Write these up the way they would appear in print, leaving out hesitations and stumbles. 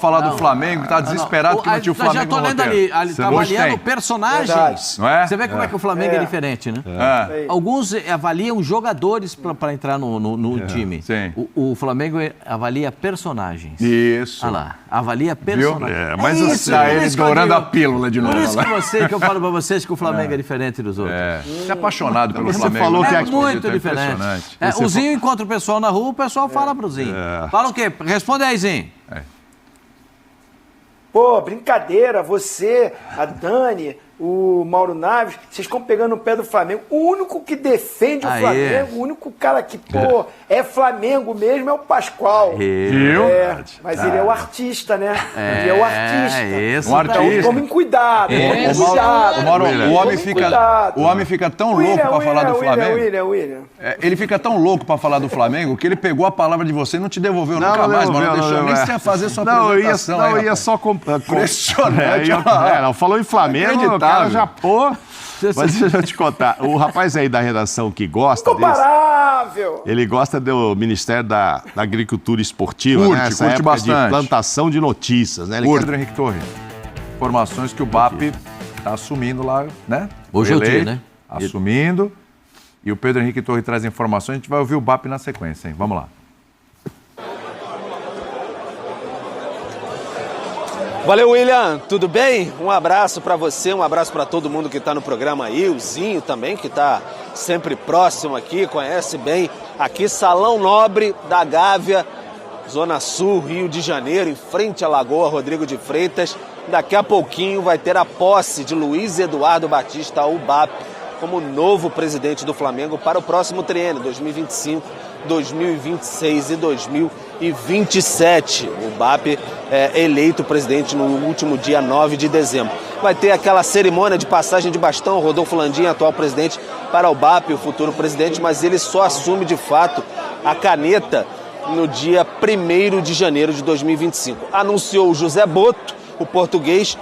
falar do Flamengo, que tá desesperado porque não tinha o Flamengo. Já tô lendo ali, tá avaliando personagens. Não é? Você vê como é que o Flamengo é diferente, né? Alguns avaliam jogadores para entrar no time. Sim. O Flamengo avalia personagens. Isso. Olha lá, avalia personagens. Mas isso, ele dourando a pílula de novo. Por isso que eu falo para vocês que o Flamengo é diferente dos outros. Você é apaixonado pelo Flamengo. Você falou que é muito diferente. O Zinho encontra o pessoal na rua, o pessoal fala pro Zinho. Fala o quê? Responde aí, Zinho. Pô, brincadeira, você, a Dani, o Mauro Naves, vocês ficam pegando o pé do Flamengo. O único que defende o Flamengo, o único cara que, é Flamengo mesmo é o Pascoal. Viu? Mas ele é o artista, né? Ele é o artista. Um artista. Então, tomem cuidado, O homem fica tão louco pra falar do Flamengo. William. Ele fica tão louco pra falar do Flamengo que ele pegou a palavra de você e não te devolveu nunca mais, mano. Não deixou nem você fazer sua apresentação. Eu ia só... Impressionante. Falou em Flamengo, o cara já Mas deixa eu te contar, o rapaz aí da redação que gosta Incomparável! Ele gosta do Ministério da Agricultura Esportiva, né? Essa curte época bastante. de plantação de notícias, né? Pedro Henrique Torres. Informações que o BAP tá assumindo lá, né? Hoje é o dia, né? Assumindo. E o Pedro Henrique Torres traz informações, a gente vai ouvir o BAP na sequência, hein? Vamos lá. Valeu, William. Tudo bem? Um abraço para você, um abraço para todo mundo que está no programa aí, o Zinho também, que está sempre próximo aqui, conhece bem aqui, Salão Nobre da Gávea, Zona Sul, Rio de Janeiro, em frente à Lagoa Rodrigo de Freitas. Daqui a pouquinho vai ter a posse de Luiz Eduardo Batista, o BAP, como novo presidente do Flamengo para o próximo triênio, 2025, 2026 e 2027. O BAP é eleito presidente no último dia 9 de dezembro. Vai ter aquela cerimônia de passagem de bastão, Rodolfo Landim, atual presidente, para o BAP, o futuro presidente, mas ele só assume de fato a caneta no dia 1º de janeiro de 2025. Anunciou o José Boto, o português,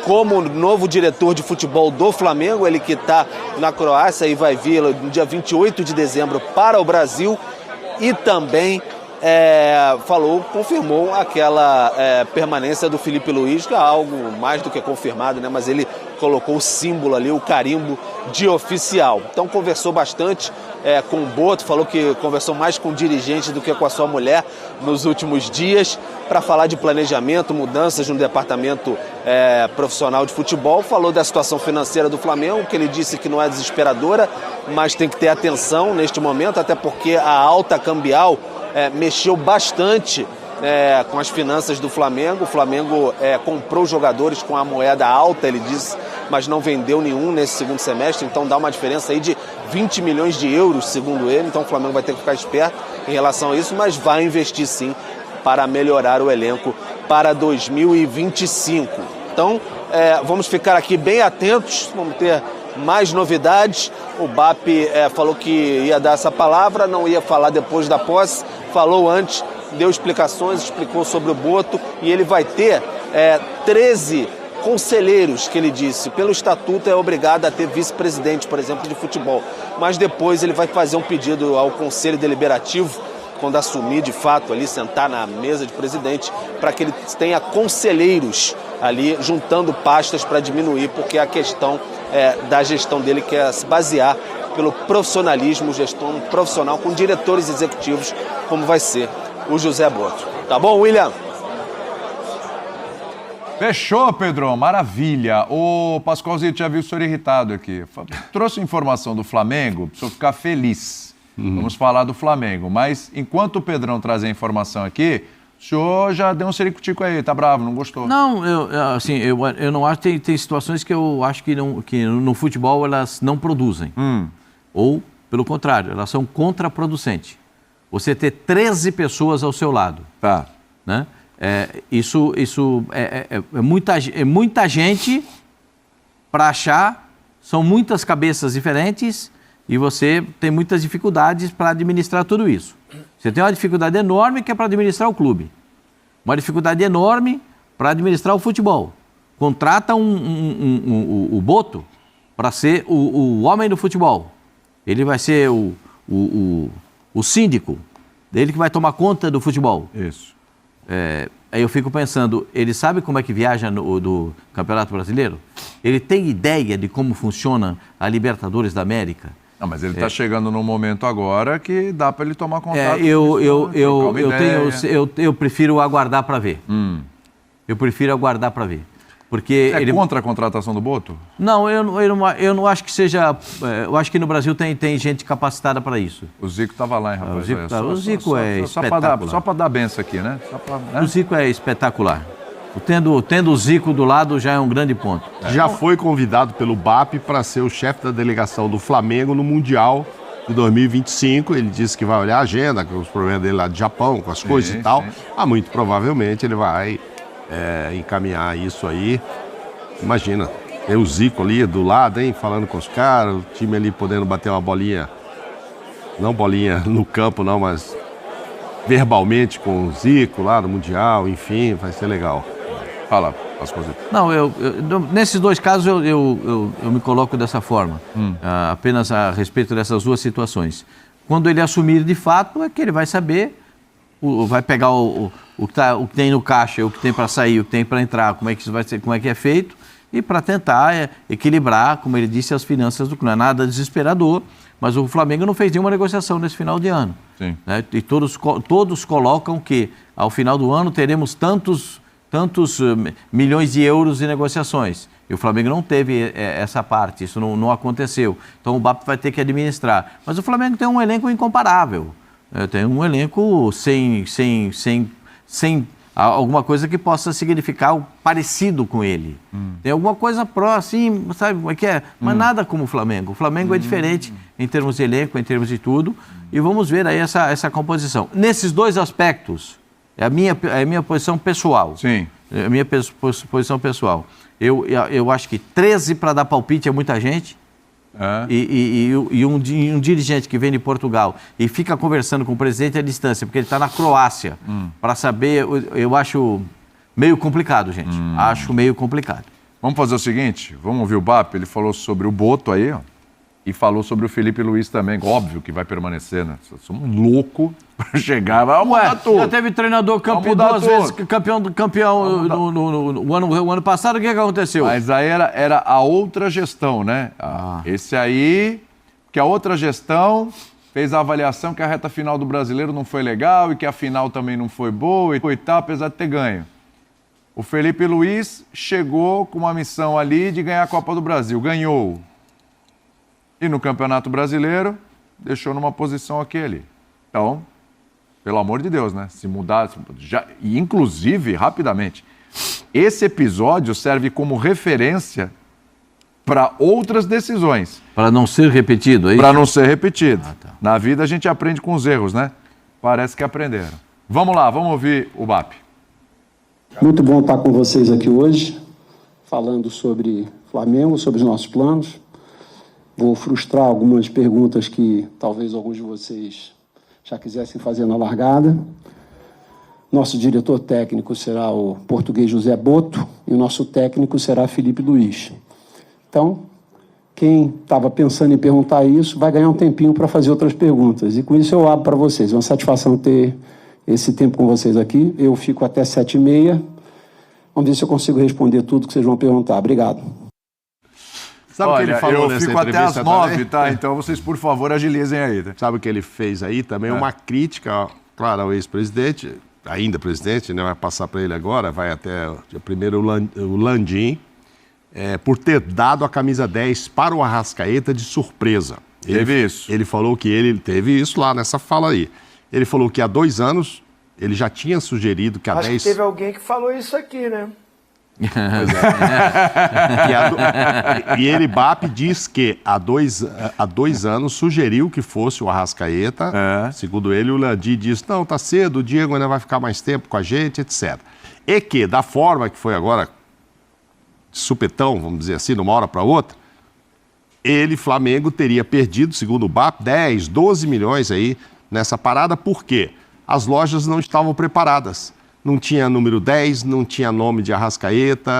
como novo diretor de futebol do Flamengo, ele que está na Croácia e vai vir no dia 28 de dezembro para o Brasil, e também confirmou aquela permanência do Felipe Luiz, que é algo mais do que confirmado, né? Mas ele colocou o símbolo ali, o carimbo de oficial. Então conversou bastante com o Boto, falou que conversou mais com o dirigente do que com a sua mulher nos últimos dias, para falar de planejamento, mudanças no departamento profissional de futebol. Falou da situação financeira do Flamengo, que ele disse que não é desesperadora, mas tem que ter atenção neste momento, até porque a alta cambial mexeu bastante com as finanças do Flamengo. O Flamengo comprou jogadores com a moeda alta, ele disse, mas não vendeu nenhum nesse segundo semestre, então dá uma diferença aí de 20 milhões de euros, segundo ele. Então o Flamengo vai ter que ficar esperto em relação a isso, mas vai investir sim para melhorar o elenco para 2025. Então vamos ficar aqui bem atentos, vamos ter mais novidades. O BAP falou que ia dar essa palavra, não ia falar depois da posse, falou antes, deu explicações, explicou sobre o Boto, e ele vai ter 13 conselheiros, que ele disse. Pelo estatuto é obrigado a ter vice-presidente, por exemplo, de futebol, mas depois ele vai fazer um pedido ao Conselho Deliberativo, quando assumir de fato ali, sentar na mesa de presidente, para que ele tenha conselheiros ali, juntando pastas para diminuir, porque a questão da gestão dele quer se basear pelo profissionalismo, gestão profissional com diretores executivos, como vai ser o José Boto. Tá bom, William? Fechou, Pedro. Maravilha. O Pascoalzinho, já viu o senhor irritado aqui. Trouxe informação do Flamengo, para o senhor ficar feliz. Vamos falar do Flamengo. Mas enquanto o Pedrão traz a informação aqui, o senhor já deu um sericutico aí, tá bravo, não gostou? Não, eu não acho que tem situações que eu acho que no futebol elas não produzem. Ou, pelo contrário, elas são contraproducentes. Você ter 13 pessoas ao seu lado. Tá. Né? Isso é muita gente para achar, são muitas cabeças diferentes e você tem muitas dificuldades para administrar tudo isso. Você tem uma dificuldade enorme que é para administrar o clube. Uma dificuldade enorme para administrar o futebol. Contrata o Boto para ser o homem do futebol. Ele vai ser o síndico, ele que vai tomar conta do futebol. Isso. Aí eu fico pensando, ele sabe como é que viaja do Campeonato Brasileiro? Ele tem ideia de como funciona a Libertadores da América? Não, mas ele está chegando num momento agora que dá para ele tomar contato. Eu prefiro aguardar para ver. Eu prefiro aguardar para ver. Porque Você é contra a contratação do Boto? Não, eu não acho que seja... Eu acho que no Brasil tem gente capacitada para isso. O Zico estava lá, hein, rapaz? O Zico é espetacular. Só para dar benção aqui, né? O Zico é espetacular. Tendo o Zico do lado já é um grande ponto. Já foi convidado pelo BAP para ser o chefe da delegação do Flamengo no Mundial de 2025. Ele disse que vai olhar a agenda, com os problemas dele lá de Japão, com as coisas e tal. Mas muito provavelmente ele vai encaminhar isso aí. Imagina, tem o Zico ali do lado, hein, falando com os caras, o time ali podendo bater uma bolinha, não bolinha no campo não, mas verbalmente com o Zico lá no Mundial, enfim, vai ser legal. Fala as coisas. Não, nesses dois casos eu me coloco dessa forma, apenas a respeito dessas duas situações. Quando ele assumir de fato, é que ele vai saber, vai pegar o que tem no caixa, o que tem para sair, o que tem para entrar, como é que isso vai ser, como é que é feito, e para tentar equilibrar, como ele disse, as finanças do clube. Não é nada desesperador, mas o Flamengo não fez nenhuma negociação nesse final de ano. Sim. Né? E todos colocam que ao final do ano teremos tantos milhões de euros de negociações. E o Flamengo não teve essa parte, isso não aconteceu. Então o BAP vai ter que administrar. Mas o Flamengo tem um elenco incomparável. Tem um elenco sem alguma coisa que possa significar parecido com ele. Tem alguma coisa assim, sabe como é que é? Mas nada como o Flamengo. O Flamengo é diferente em termos de elenco, em termos de tudo. E vamos ver aí essa composição. Nesses dois aspectos, é a minha posição pessoal. Sim. É a minha posição pessoal. Eu acho que 13 para dar palpite é muita gente. E um dirigente que vem de Portugal e fica conversando com o presidente à distância, porque ele está na Croácia, para saber, eu acho meio complicado, gente. Acho meio complicado. Vamos fazer o seguinte, vamos ouvir o BAP, ele falou sobre o Boto aí, ó, e falou sobre o Felipe Luiz também, óbvio que vai permanecer, né? Somos loucos para chegar, vamos mudar tudo. Já teve treinador campeão duas vezes, campeão no ano passado, o que aconteceu? Mas aí era a outra gestão, né? Esse aí, que a outra gestão fez a avaliação que a reta final do Brasileiro não foi legal e que a final também não foi boa e coitado, apesar de ter ganho. O Felipe Luiz chegou com uma missão ali de ganhar a Copa do Brasil, ganhou. E no Campeonato Brasileiro, deixou numa posição aqui ali. Então, pelo amor de Deus, né? Se mudar, e inclusive, rapidamente, esse episódio serve como referência para outras decisões. Para não ser repetido, é isso? Para não ser repetido. Tá. Na vida a gente aprende com os erros, né? Parece que aprenderam. Vamos lá, vamos ouvir o BAP. Muito bom estar com vocês aqui hoje, falando sobre Flamengo, sobre os nossos planos. Vou frustrar algumas perguntas que talvez alguns de vocês já quisessem fazer na largada. Nosso diretor técnico será o português José Boto e o nosso técnico será Felipe Luiz. Então, quem estava pensando em perguntar isso vai ganhar um tempinho para fazer outras perguntas. E com isso eu abro para vocês. É uma satisfação ter esse tempo com vocês aqui. Eu fico até 7h30. Vamos ver se eu consigo responder tudo que vocês vão perguntar. Obrigado. Sabe o que ele falou nessa fico até entrevista às 9, também? tá? Então vocês, por favor, agilizem aí. Tá? Sabe o que ele fez aí também? Uma crítica, claro, ao ex-presidente, ainda presidente, né? Vai passar para ele agora, vai até dia 1º o Landim, por ter dado a camisa 10 para o Arrascaeta de surpresa. Teve isso. Ele falou que ele teve isso lá nessa fala aí. Ele falou que há 2 anos ele já tinha sugerido que a Acho 10... que teve alguém que falou isso aqui, né? E ele, BAP, diz que há dois anos sugeriu que fosse o Arrascaeta. Segundo ele, o Landim disse, não, tá cedo, o Diego ainda vai ficar mais tempo com a gente, etc. E que, da forma que foi agora, supetão, vamos dizer assim, de uma hora para outra, ele, Flamengo, teria perdido, segundo o BAP, 10, 12 milhões aí nessa parada, porque as lojas não estavam preparadas. Não tinha número 10, não tinha nome de Arrascaeta,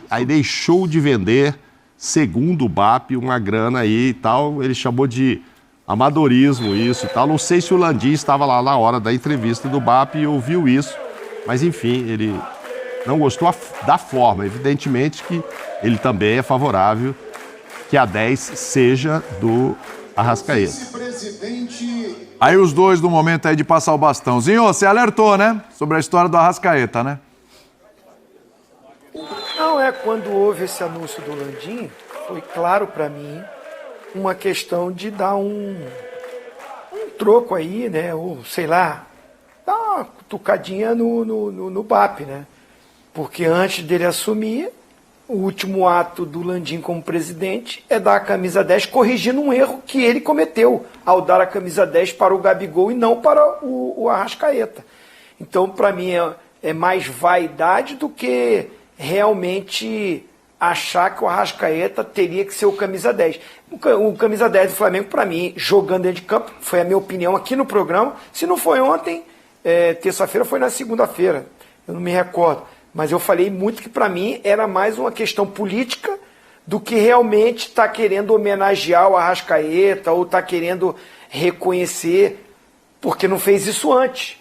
aí deixou de vender, segundo o BAP, uma grana aí e tal. Ele chamou de amadorismo isso e tal. Não sei se o Landim estava lá na hora da entrevista do BAP e ouviu isso. Mas, enfim, ele não gostou da forma. Evidentemente que ele também é favorável que a 10 seja do Arrascaeta. Aí os dois no momento aí de passar o bastãozinho, você alertou, né? Sobre a história do Arrascaeta, né? Não, quando houve esse anúncio do Landim, foi claro para mim uma questão de dar um troco aí, né? Ou, sei lá, dar uma cutucadinha no BAP, né? Porque antes dele assumir, o último ato do Landim como presidente é dar a camisa 10, corrigindo um erro que ele cometeu ao dar a camisa 10 para o Gabigol e não para o Arrascaeta. Então, para mim, é mais vaidade do que realmente achar que o Arrascaeta teria que ser o camisa 10. O camisa 10 do Flamengo, para mim, jogando dentro de campo, foi a minha opinião aqui no programa. Se não foi ontem, terça-feira, foi na segunda-feira. Eu não me recordo. Mas eu falei muito que, para mim, era mais uma questão política do que realmente estar querendo homenagear o Arrascaeta ou estar querendo reconhecer, porque não fez isso antes.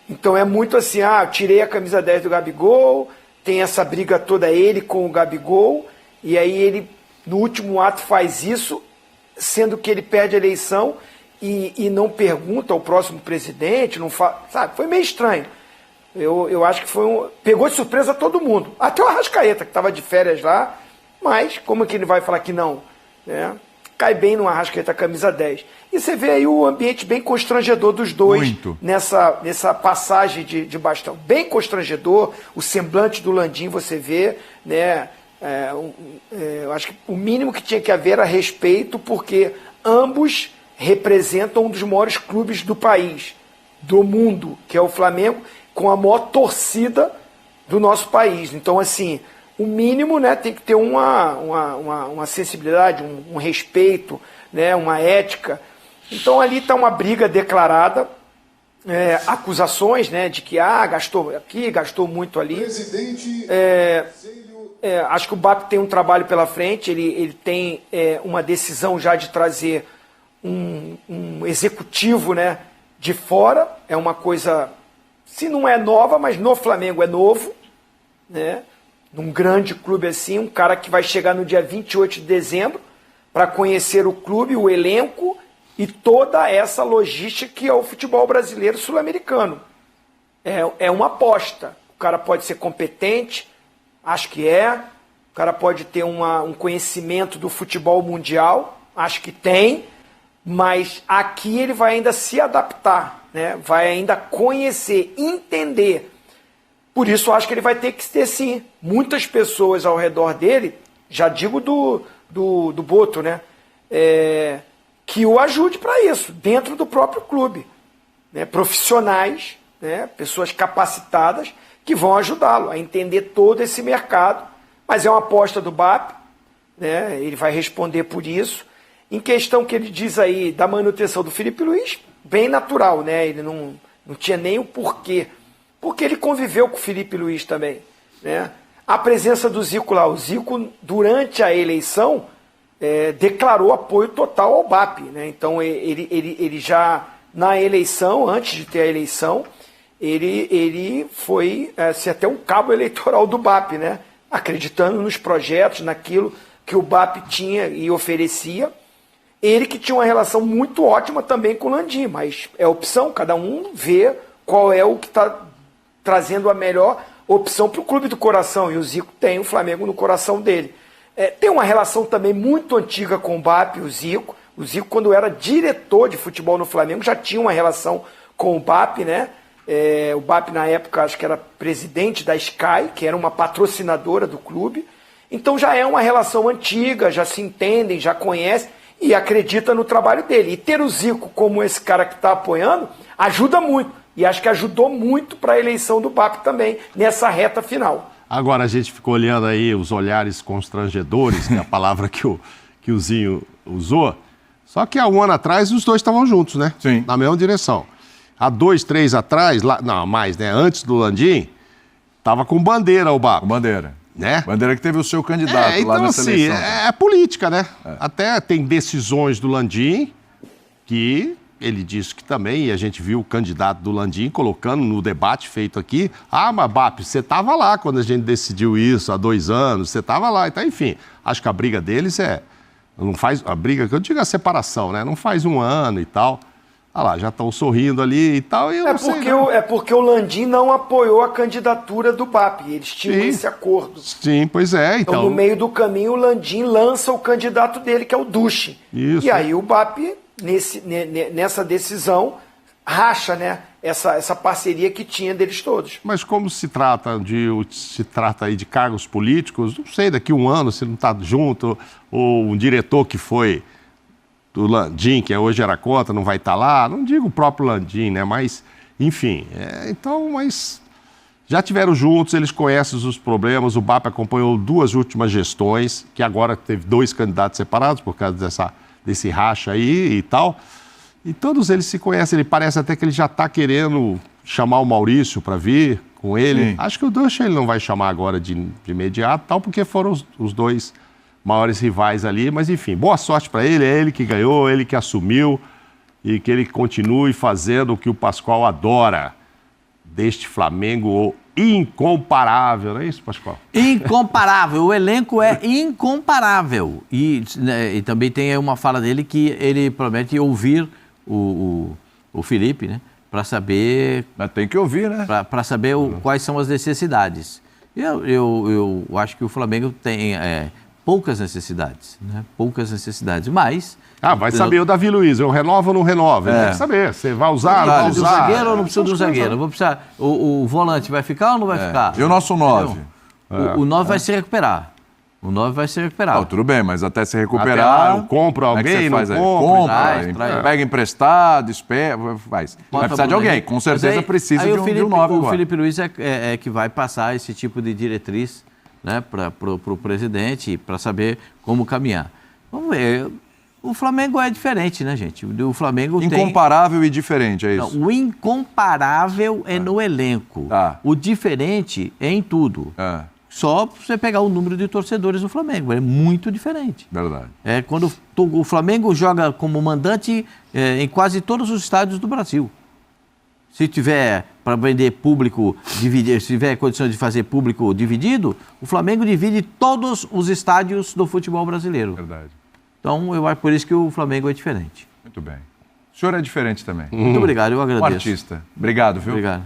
Então é muito assim, eu tirei a camisa 10 do Gabigol, tem essa briga toda ele com o Gabigol, e aí ele, no último ato, faz isso, sendo que ele perde a eleição e não pergunta ao próximo presidente, não fala, sabe? Foi meio estranho. Eu acho que pegou de surpresa todo mundo. Até o Arrascaeta, que estava de férias lá, mas como é que ele vai falar que não? Né? Cai bem no Arrascaeta camisa 10. E você vê aí o ambiente bem constrangedor dos dois nessa passagem de bastão. Bem constrangedor, o semblante do Landim você vê, né? Eu acho que o mínimo que tinha que haver era respeito, porque ambos representam um dos maiores clubes do país, do mundo, que é o Flamengo, com a maior torcida do nosso país. Então, assim, o mínimo, né, tem que ter uma sensibilidade, um respeito, né, uma ética. Então, ali está uma briga declarada, acusações, né, de que gastou aqui, gastou muito ali. Acho que o BAP tem um trabalho pela frente, ele tem uma decisão já de trazer um executivo, né, de fora. É uma coisa, se não é nova, mas no Flamengo é novo, né? Num grande clube assim, um cara que vai chegar no dia 28 de dezembro para conhecer o clube, o elenco e toda essa logística que é o futebol brasileiro sul-americano. É uma aposta. O cara pode ser competente, acho que é. O cara pode ter um conhecimento do futebol mundial, acho que tem. Mas aqui ele vai ainda se adaptar, né? Vai ainda conhecer, entender. Por isso, eu acho que ele vai ter que ter, sim, muitas pessoas ao redor dele, já digo do Boto, né? Que o ajude para isso, dentro do próprio clube. Né? Profissionais, né? Pessoas capacitadas que vão ajudá-lo a entender todo esse mercado. Mas é uma aposta do BAP, né? Ele vai responder por isso. Em questão que ele diz aí da manutenção do Felipe Luiz, bem natural, né? Ele não tinha nem o porquê. Porque ele conviveu com o Felipe Luiz também, né? A presença do Zico lá. O Zico, durante a eleição, declarou apoio total ao BAP, né? Então, ele já, na eleição, antes de ter a eleição, ele foi ser até um cabo eleitoral do BAP, né? Acreditando nos projetos, naquilo que o BAP tinha e oferecia. Ele que tinha uma relação muito ótima também com o Landim, mas é opção, cada um vê qual é o que está trazendo a melhor opção para o clube do coração, e o Zico tem o Flamengo no coração dele. Tem uma relação também muito antiga com o BAP, o Zico. O Zico, quando era diretor de futebol no Flamengo, já tinha uma relação com o BAP, né? O BAP, na época, acho que era presidente da Sky, que era uma patrocinadora do clube. Então já é uma relação antiga, já se entendem, já conhecem, e acredita no trabalho dele. E ter o Zico como esse cara que está apoiando, ajuda muito. E acho que ajudou muito para a eleição do BAP também, nessa reta final. Agora a gente ficou olhando aí os olhares constrangedores, que é a palavra que o Zinho usou. Só que há um ano atrás os dois estavam juntos, né? Sim. Na mesma direção. Há 2, 3 atrás, antes do Landim, estava com bandeira o BAP. Com bandeira. Né? Bandeira que teve o seu candidato então, lá nessa eleição. É política, né? Até tem decisões do Landim que ele disse que também, e a gente viu o candidato do Landim colocando no debate feito aqui, mas BAP, você estava lá quando a gente decidiu isso há 2 anos, você estava lá. Então, enfim, acho que a briga deles não faz, a briga, que eu digo a separação, né? Não faz 1 ano e tal. Ah lá, já estão sorrindo ali e tal, e eu não sei não. É porque o Landim não apoiou a candidatura do BAP, eles tinham esse acordo. Sim, pois é. Então, no meio do caminho, o Landim lança o candidato dele, que é o Duchin. Isso. E aí o BAP, nessa decisão, racha, né, essa parceria que tinha deles todos. Mas como se trata aí de cargos políticos, não sei, daqui 1 ano, se não está junto, ou um diretor que foi do Landim, que hoje era contra, não vai estar lá, não digo o próprio Landim, né, mas, enfim, mas já tiveram juntos, eles conhecem os problemas, o BAP acompanhou 2 últimas gestões, que agora teve 2 candidatos separados por causa desse racha aí e tal, e todos eles se conhecem. Ele parece até que ele já está querendo chamar o Maurício para vir com ele. Sim. Acho que o Duchin ele não vai chamar agora de imediato, tal, porque foram os 2 maiores rivais ali, mas enfim, boa sorte para ele, é ele que ganhou, ele que assumiu, e que ele continue fazendo o que o Pascoal adora, deste Flamengo incomparável, não é isso, Pascoal? Incomparável, o elenco é incomparável. E também tem uma fala dele que ele promete ouvir o Felipe, né? Para saber... Mas tem que ouvir, né? Para saber quais são as necessidades. Eu acho que o Flamengo tem poucas necessidades, né? Poucas necessidades, mas... vai saber o Davi Luiz, eu renovo ou não renovo? Ele tem que saber, você vai usar, não vai usar? Precisa do zagueiro ou não precisa do zagueiro? Vou precisar, o volante vai ficar ou não vai ficar? E o nosso 9? O 9 vai se recuperar. O 9 vai se recuperar. Tudo bem, mas até se recuperar... eu compro alguém, não compra, pega emprestado, espera, vai precisar de alguém, com certeza precisa de um 9 agora. O Felipe Luiz é que vai passar esse tipo de diretriz, né, para o presidente, para saber como caminhar. Vamos ver... O Flamengo é diferente, né, gente? O Flamengo incomparável e diferente, é isso? Não, o incomparável é no elenco. O diferente é em tudo. Só você pegar o número de torcedores do Flamengo. É muito diferente. Verdade. Quando o Flamengo joga como mandante em quase todos os estádios do Brasil. Se tiver para vender público, se tiver condições de fazer público dividido, o Flamengo divide todos os estádios do futebol brasileiro. Verdade. Então, eu acho por isso que o Flamengo é diferente. Muito bem. O senhor é diferente também. Muito obrigado, eu agradeço. Um artista. Obrigado, viu? Obrigado.